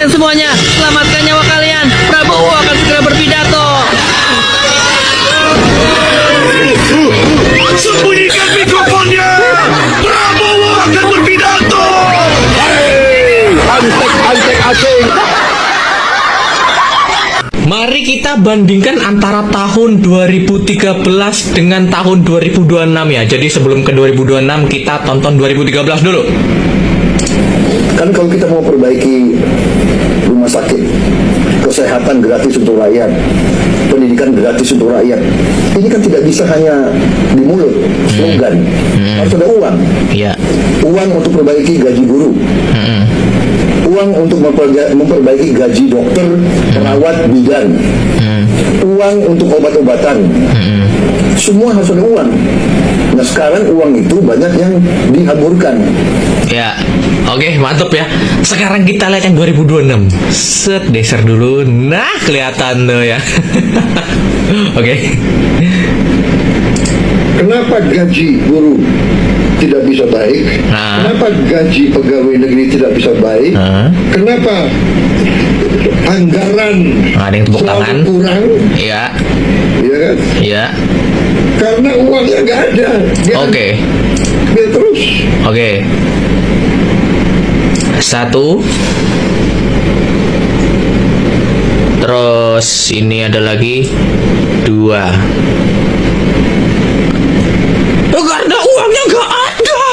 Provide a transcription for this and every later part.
Asisten semuanya, selamatkan nyawa kalian. Prabowo akan segera berpidato. Sembunyikan mikrofonnya. Prabowo akan berpidato. Antek asing. Mari kita bandingkan antara tahun 2013 dengan tahun 2026 ya. Jadi sebelum ke 2026 kita tonton 2013 dulu. Kan kalau kita mau perbaiki rumah sakit, kesehatan gratis untuk rakyat, pendidikan gratis untuk rakyat, ini kan tidak bisa hanya di mulut, slogan. Harus ada uang. Iya. Uang untuk perbaiki gaji guru. Uang untuk memperbaiki gaji dokter, perawat, bidan. Uang untuk obat-obatan. Semua harus ada uang. Nah sekarang uang itu banyak yang dihamburkan. Ya, oke, mantap ya. Sekarang kita lihat yang 2026. Set, geser dulu. Nah, kelihatan tuh ya. Oke. Kenapa gaji guru tidak bisa baik? Kenapa gaji pegawai negeri tidak bisa baik? Kenapa anggaran Ada yang tepuk tangan. kurang? Iya. Ya kan? Iya. Karena uangnya nggak ada. Oke. Biar terus. Oke. 1. Terus ini ada lagi 2. Karena uangnya nggak ada.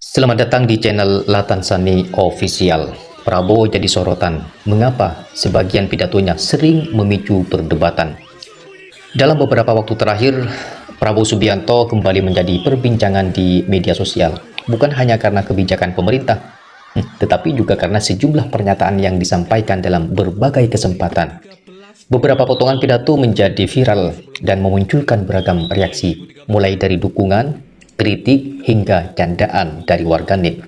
Selamat datang di channel Latan Sani Official. Prabowo jadi sorotan. Mengapa sebagian pidatonya sering memicu perdebatan? Dalam beberapa waktu terakhir, Prabowo Subianto kembali menjadi perbincangan di media sosial. Bukan hanya karena kebijakan pemerintah, tetapi juga karena sejumlah pernyataan yang disampaikan dalam berbagai kesempatan. Beberapa potongan pidato menjadi viral dan memunculkan beragam reaksi, mulai dari dukungan, kritik, hingga candaan dari warganet.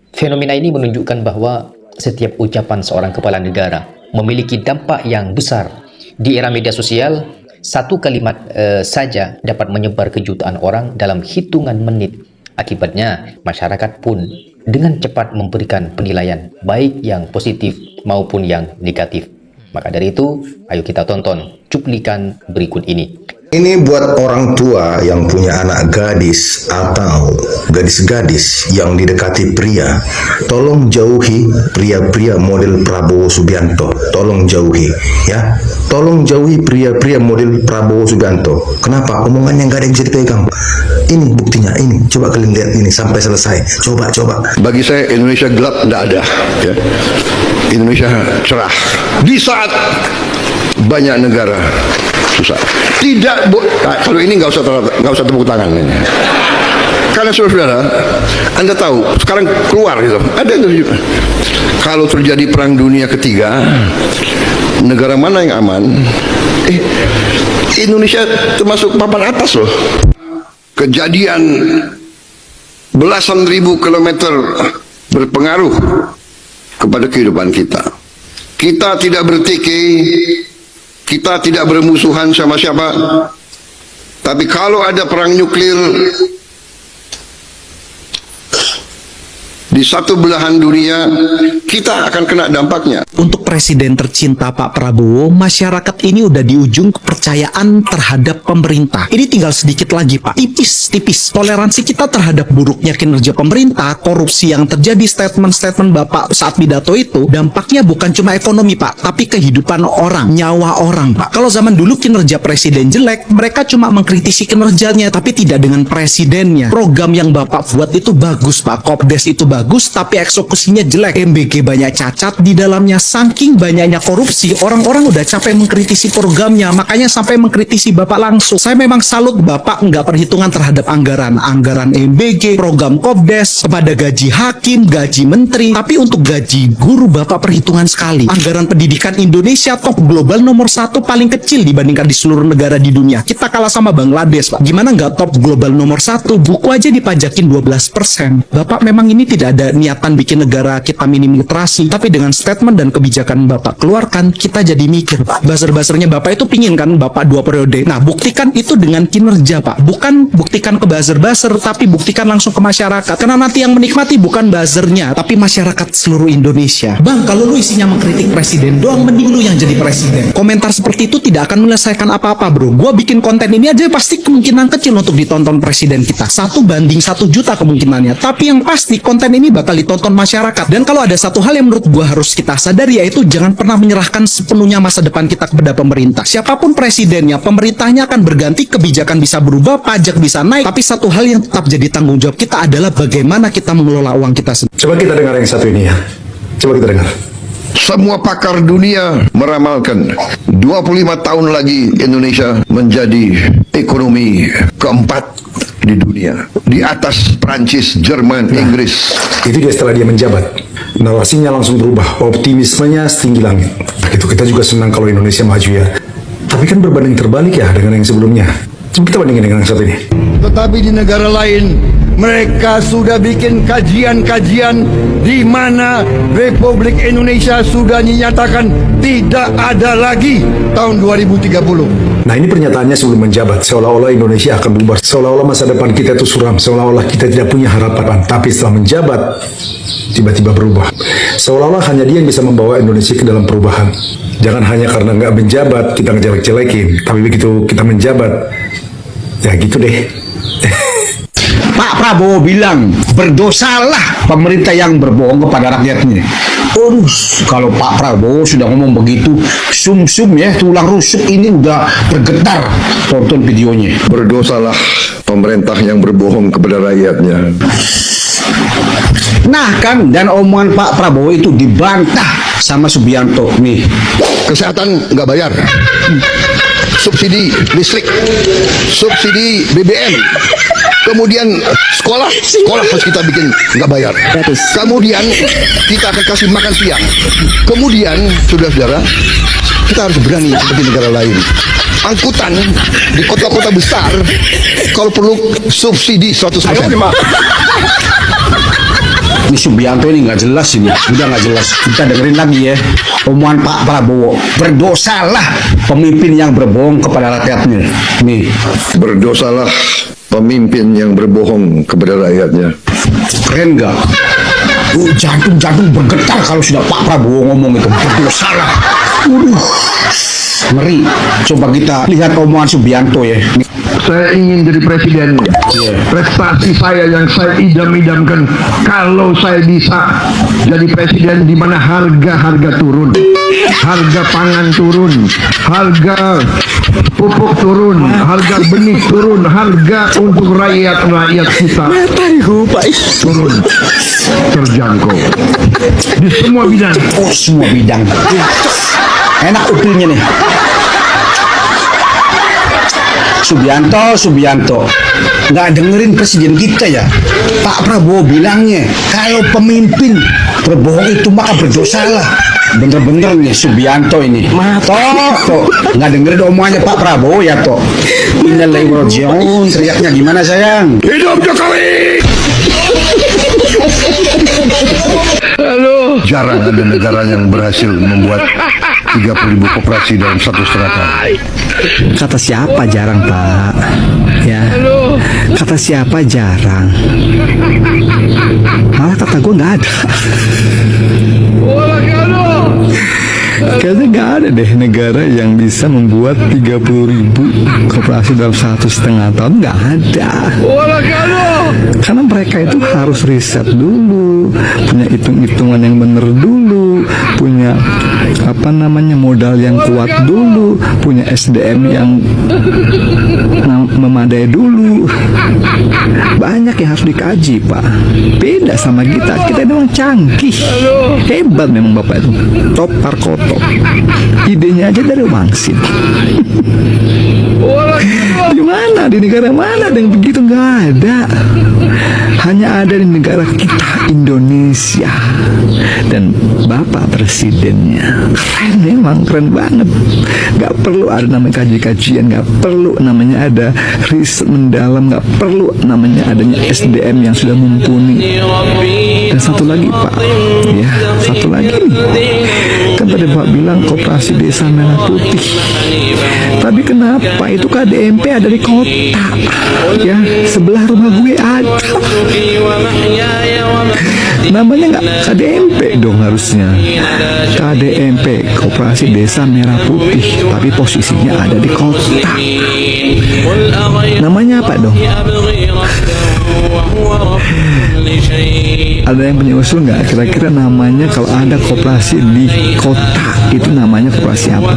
Fenomena ini menunjukkan bahwa setiap ucapan seorang kepala negara memiliki dampak yang besar. Di era media sosial, satu kalimat saja dapat menyebar kejutaan orang dalam hitungan menit. Akibatnya, masyarakat pun dengan cepat memberikan penilaian, baik yang positif maupun yang negatif. Maka dari itu, ayo kita tonton cuplikan berikut ini. Ini buat orang tua yang punya anak gadis atau gadis-gadis yang didekati pria. Tolong jauhi pria-pria model Prabowo Subianto. Tolong jauhi, ya. Tolong jauhi pria-pria model Prabowo Subianto. Kenapa? Omongannya nggak ada yang bisa dipegang. Ini buktinya, ini. Coba kalian lihat ini sampai selesai. Coba. Bagi saya Indonesia gelap tidak ada. Ya. Indonesia cerah. Di saat banyak negara susah. Tidak, kalau ini nggak usah tepuk tangan ini. Karena saudara, Anda tahu sekarang keluar gitu. Ada juga. Kalau terjadi perang dunia ketiga, negara mana yang aman? Indonesia termasuk papan atas loh. Kejadian belasan ribu kilometer berpengaruh kepada kehidupan kita. Kita tidak bertikai. Kita tidak bermusuhan sama siapa. Tapi kalau ada perang nuklir di satu belahan dunia, kita akan kena dampaknya. Untuk presiden tercinta Pak Prabowo, masyarakat ini udah di ujung kepercayaan terhadap pemerintah. Ini tinggal sedikit lagi Pak, tipis. Toleransi kita terhadap buruknya kinerja pemerintah, korupsi yang terjadi, statement-statement Bapak saat pidato itu, dampaknya bukan cuma ekonomi Pak, tapi kehidupan orang, nyawa orang Pak. Kalau zaman dulu kinerja presiden jelek, mereka cuma mengkritisi kinerjanya, tapi tidak dengan presidennya. Program yang Bapak buat itu bagus Pak, Kopdes itu bagus, tapi eksekusinya jelek. MBG banyak cacat di dalamnya, saking banyaknya korupsi, orang-orang udah capek mengkritisi programnya, makanya sampai mengkritisi Bapak langsung. Saya memang salut Bapak nggak perhitungan terhadap anggaran MBG, program Kopdes, kepada gaji hakim, gaji menteri, tapi untuk gaji guru Bapak perhitungan sekali. Anggaran pendidikan Indonesia top global nomor 1, paling kecil dibandingkan di seluruh negara di dunia. Kita kalah sama Bangladesh Pak. Gimana nggak top global nomor 1? Buku aja dipajakin 12%. Bapak memang ini tidak ada niatan bikin negara kita minim literasi, tapi dengan statement dan kebijakan Bapak keluarkan, kita jadi mikir, Pak. Buzzer-buzzernya Bapak itu pingin kan Bapak 2 periode. Nah, buktikan itu dengan kinerja, Pak. Bukan buktikan ke buzzer-buzzer, tapi buktikan langsung ke masyarakat. Karena nanti yang menikmati bukan buzzernya, tapi masyarakat seluruh Indonesia. Bang, kalau lu isinya mengkritik presiden doang, mending lu yang jadi presiden. Komentar seperti itu tidak akan menyelesaikan apa-apa, bro. Gua bikin konten ini aja pasti kemungkinan kecil untuk ditonton presiden kita. 1 banding 1 juta kemungkinannya. Tapi yang pasti konten ini bakal ditonton masyarakat. Dan kalau ada satu hal yang menurut gua harus kita sadari, yaitu jangan pernah menyerahkan sepenuhnya masa depan kita kepada pemerintah. Siapapun presidennya, pemerintahnya akan berganti, kebijakan bisa berubah, pajak bisa naik, tapi satu hal yang tetap jadi tanggung jawab kita adalah bagaimana kita mengelola uang kita sendiri. Coba kita dengar yang satu ini ya. Coba kita dengar. Semua pakar dunia meramalkan 25 tahun lagi Indonesia menjadi ekonomi keempat di dunia, di atas Prancis, Jerman, Inggris. Itu dia setelah dia menjabat. Narasinya langsung berubah, optimismenya setinggi langit. Itu kita juga senang kalau Indonesia maju ya. Tapi kan berbanding terbalik ya dengan yang sebelumnya. Coba kita bandingin dengan yang satu ini. Tetapi di negara lain mereka sudah bikin kajian-kajian di mana Republik Indonesia sudah dinyatakan tidak ada lagi tahun 2030. Nah, ini pernyataannya sebelum menjabat, seolah-olah Indonesia akan bubar, seolah-olah masa depan kita itu suram, seolah-olah kita tidak punya harapan. Tapi setelah menjabat, tiba-tiba berubah. Seolah-olah hanya dia yang bisa membawa Indonesia ke dalam perubahan. Jangan hanya karena nggak menjabat kita ngejelek-jelekin, tapi begitu kita menjabat, ya gitu deh. Pak Prabowo bilang berdosalah pemerintah yang berbohong kepada rakyatnya. Kalau Pak Prabowo sudah ngomong begitu, sum-sum ya, tulang rusuk ini udah bergetar. Tonton videonya. Berdosalah pemerintah yang berbohong kepada rakyatnya. Nah kan, dan omongan Pak Prabowo itu dibantah sama Subianto nih. Kesehatan nggak bayar, subsidi listrik, subsidi BBM, kemudian sekolah harus kita bikin nggak bayar, kemudian kita akan kasih makan siang, kemudian saudara-saudara kita harus berani seperti negara lain. Angkutan di kota-kota besar kalau perlu subsidi 100%. Ini Subianto ini nggak jelas ini, udah nggak jelas. Kita dengerin lagi ya, omongan Pak Prabowo. Berdosalah pemimpin yang berbohong kepada rakyatnya. Nih, Berdosalah pemimpin yang berbohong kepada rakyatnya. keren nggak? Jantung bergetar kalau sudah Pak Prabowo ngomong itu. Berdosalah. Ngeri. Coba kita lihat omongan Subianto ya. Saya ingin jadi presiden. Prestasi saya yang saya idam-idamkan, kalau saya bisa jadi presiden di mana harga turun, harga pangan turun, harga pupuk turun, harga benih turun, harga untuk rakyat kita turun, terjangkau di semua bidang. Oh, semua bidang. Enak upilnya nih. Subianto, nggak dengerin presiden kita ya. Pak Prabowo bilangnya kalau pemimpin berbohong itu maka berdosalah. Bener-bener nih Subianto ini. Toh, nggak dengerin omongannya Pak Prabowo ya toh. Innalillahi wa inna ilaihi raji'un. Teriaknya gimana sayang? Hidup Jokowi! Jarang ada negara yang berhasil membuat 30.000 koperasi dalam 1,5 tahun. Kata siapa jarang, Pak? Ya. Kata siapa jarang? Malah kata gue nggak ada. Kayaknya nggak ada deh negara yang bisa membuat 30.000 koperasi dalam 1,5 tahun. Nggak ada. Karena mereka itu harus riset dulu, punya hitung-hitungan yang bener dulu, punya modal yang kuat dulu, punya SDM yang memadai dulu. Banyak yang harus dikaji, Pak. Beda sama kita memang canggih, hebat memang Bapak itu, top parkoto. Idenya aja dari wangsit. Di mana, di negara mana ada yang begitu? Nggak ada. Hanya ada di negara kita, Indonesia. Dan Bapak Presidennya. Keren, memang keren banget. Gak perlu ada namanya kajian, gak perlu namanya ada riset mendalam, gak perlu namanya adanya SDM yang sudah mumpuni. Dan satu lagi Pak, ya satu lagi nih, kan tadi Pak bilang Koperasi Desa Merah Putih, tapi kenapa itu KDMP ada di kota? Ya sebelah rumah gue ada. Namanya nggak KDMP dong harusnya. KDMP, Koperasi Desa Merah Putih, tapi posisinya ada di kota. Namanya apa dong? Ada yang punya usul nggak? Kira-kira namanya kalau ada koperasi di kota itu namanya koperasi apa?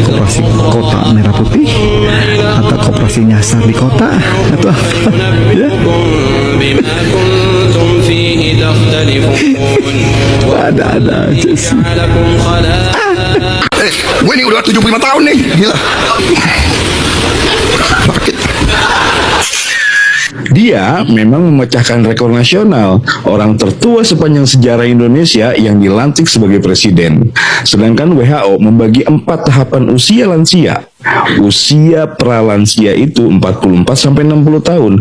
Koperasi Kota Merah Putih atau koperasi nyasar di kota atau apa? Ya? Ada aja sih. Gue ini udah 75 tahun nih, gila. Sakit. Dia memang memecahkan rekor nasional, orang tertua sepanjang sejarah Indonesia yang dilantik sebagai presiden. Sedangkan WHO membagi 4 tahapan usia lansia. Usia pralansia itu 44 sampai 60 tahun,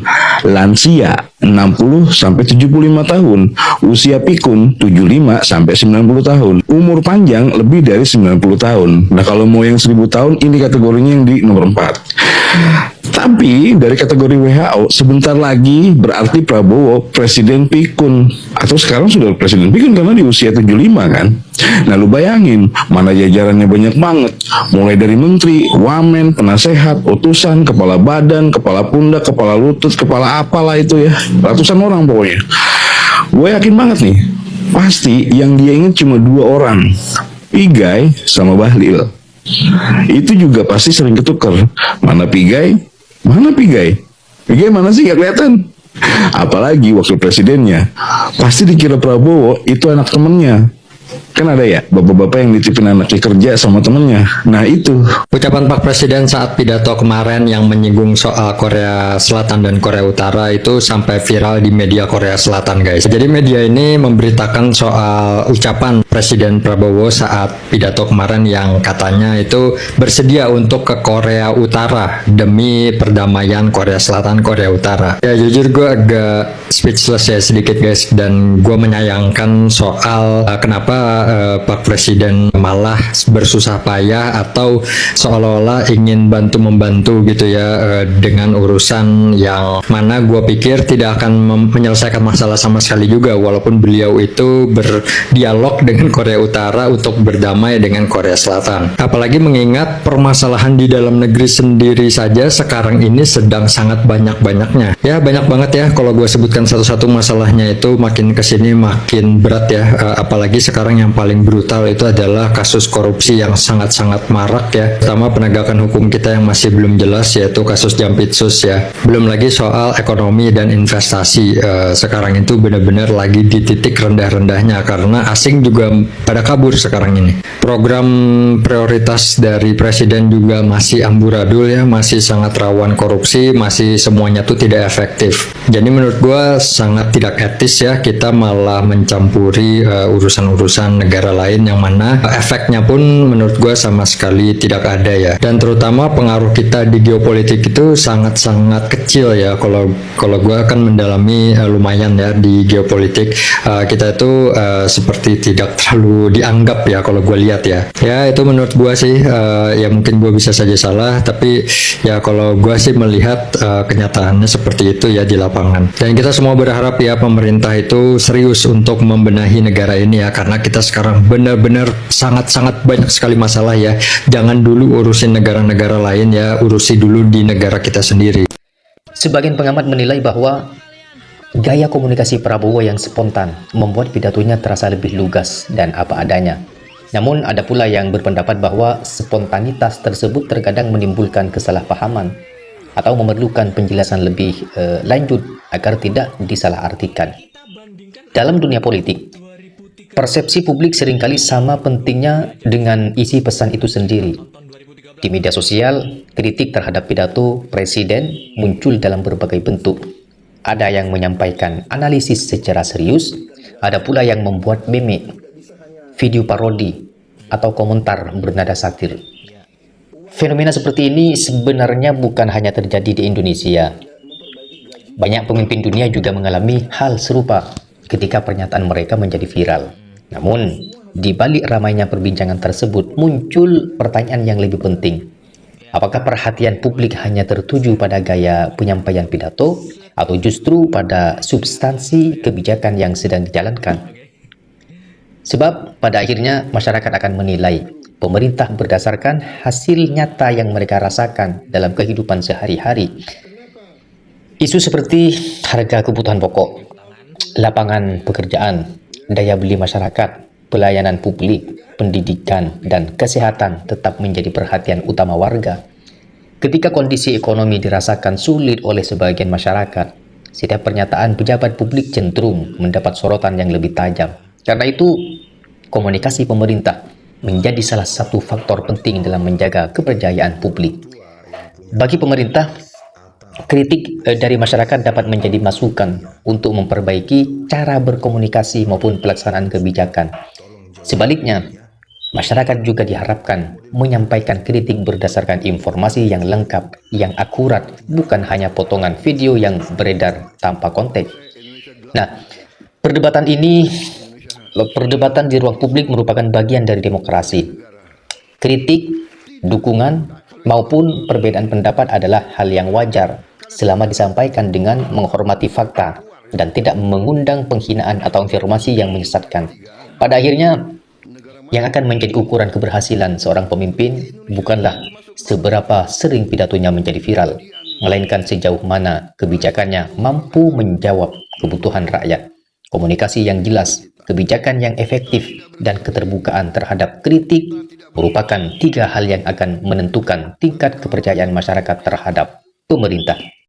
lansia 60 sampai 75 tahun, usia pikun 75 sampai 90 tahun, umur panjang lebih dari 90 tahun. Nah, kalau mau yang 1000 tahun ini kategorinya yang di nomor 4. Tapi dari kategori WHO sebentar lagi berarti Prabowo presiden pikun, atau sekarang sudah presiden pikun karena di usia 75 kan. Nah lu bayangin, mana jajarannya banyak banget, mulai dari menteri, wamen, penasehat, utusan, kepala badan, kepala pundak, kepala lutut, kepala apalah itu ya, ratusan orang pokoknya. Gue yakin banget nih, pasti yang dia ingat cuma 2 orang, Pigai sama Bahlil. Itu juga pasti sering ketukar, mana Pigai, mana Pigai? Pigai mana sih, gak kelihatan. Apalagi waktu presidennya, pasti dikira Prabowo itu anak temennya. Kan ada ya bapak-bapak yang nitipin anaknya kerja sama temennya. Nah itu ucapan Pak Presiden saat pidato kemarin yang menyinggung soal Korea Selatan dan Korea Utara itu sampai viral di media Korea Selatan guys. Jadi media ini memberitakan soal ucapan Presiden Prabowo saat pidato kemarin yang katanya itu bersedia untuk ke Korea Utara demi perdamaian Korea Selatan Korea Utara. Ya jujur gue agak speechless ya sedikit guys, dan gue menyayangkan soal kenapa Pak Presiden malah bersusah payah atau seolah-olah ingin bantu-membantu gitu ya dengan urusan yang mana gue pikir tidak akan menyelesaikan masalah sama sekali juga, walaupun beliau itu berdialog dengan Korea Utara untuk berdamai dengan Korea Selatan. Apalagi mengingat permasalahan di dalam negeri sendiri saja sekarang ini sedang sangat banyak-banyaknya. Ya banyak banget ya, kalau gue sebutkan satu-satu masalahnya itu makin kesini makin berat ya. Apalagi sekarang yang paling brutal itu adalah kasus korupsi yang sangat-sangat marak ya, terutama penegakan hukum kita yang masih belum jelas, yaitu kasus Jampitsus ya. Belum lagi soal ekonomi dan investasi, sekarang itu benar-benar lagi di titik rendah-rendahnya karena asing juga pada kabur sekarang ini. Program prioritas dari Presiden juga masih amburadul ya, masih sangat rawan korupsi, masih semuanya tuh tidak efektif. Jadi menurut gua sangat tidak etis ya kita malah mencampuri urusan-urusan negara lain yang mana efeknya pun menurut gue sama sekali tidak ada ya. Dan terutama pengaruh kita di geopolitik itu sangat-sangat kecil ya. Kalau gue akan mendalami lumayan ya di geopolitik, kita itu seperti tidak terlalu dianggap ya kalau gue lihat ya. Ya itu menurut gue sih ya mungkin gue bisa saja salah, tapi ya kalau gue sih melihat kenyataannya seperti itu ya di lapangan. Dan kita semua berharap ya pemerintah itu serius untuk membenahi negara ini ya, karena kita sekarang benar-benar sangat-sangat banyak sekali masalah ya. Jangan dulu urusin negara-negara lain ya, urusi dulu di negara kita sendiri. Sebagian pengamat menilai bahwa gaya komunikasi Prabowo yang spontan membuat pidatonya terasa lebih lugas dan apa adanya. Namun ada pula yang berpendapat bahwa spontanitas tersebut terkadang menimbulkan kesalahpahaman atau memerlukan penjelasan lebih lanjut agar tidak disalahartikan. Dalam dunia politik, persepsi publik seringkali sama pentingnya dengan isi pesan itu sendiri. Di media sosial, kritik terhadap pidato Presiden muncul dalam berbagai bentuk. Ada yang menyampaikan analisis secara serius, ada pula yang membuat meme. video parodi, atau komentar bernada satir. Fenomena seperti ini sebenarnya bukan hanya terjadi di Indonesia. Banyak pemimpin dunia juga mengalami hal serupa ketika pernyataan mereka menjadi viral. Namun, di balik ramainya perbincangan tersebut muncul pertanyaan yang lebih penting. Apakah perhatian publik hanya tertuju pada gaya penyampaian pidato atau justru pada substansi kebijakan yang sedang dijalankan? Sebab pada akhirnya masyarakat akan menilai pemerintah berdasarkan hasil nyata yang mereka rasakan dalam kehidupan sehari-hari. Isu seperti harga kebutuhan pokok, lapangan pekerjaan, daya beli masyarakat, pelayanan publik, pendidikan, dan kesehatan tetap menjadi perhatian utama warga. Ketika kondisi ekonomi dirasakan sulit oleh sebagian masyarakat, setiap pernyataan pejabat publik cenderung mendapat sorotan yang lebih tajam. Karena itu, komunikasi pemerintah menjadi salah satu faktor penting dalam menjaga kepercayaan publik. Bagi pemerintah, kritik dari masyarakat dapat menjadi masukan untuk memperbaiki cara berkomunikasi maupun pelaksanaan kebijakan. Sebaliknya, masyarakat juga diharapkan menyampaikan kritik berdasarkan informasi yang lengkap, yang akurat, bukan hanya potongan video yang beredar tanpa konteks. Nah, perdebatan di ruang publik merupakan bagian dari demokrasi. Kritik, dukungan, maupun perbedaan pendapat adalah hal yang wajar selama disampaikan dengan menghormati fakta dan tidak mengundang penghinaan atau informasi yang menyesatkan. Pada akhirnya, yang akan menjadi ukuran keberhasilan seorang pemimpin bukanlah seberapa sering pidatonya menjadi viral, melainkan sejauh mana kebijakannya mampu menjawab kebutuhan rakyat. Komunikasi yang jelas, kebijakan yang efektif, dan keterbukaan terhadap kritik merupakan 3 hal yang akan menentukan tingkat kepercayaan masyarakat terhadap pemerintah.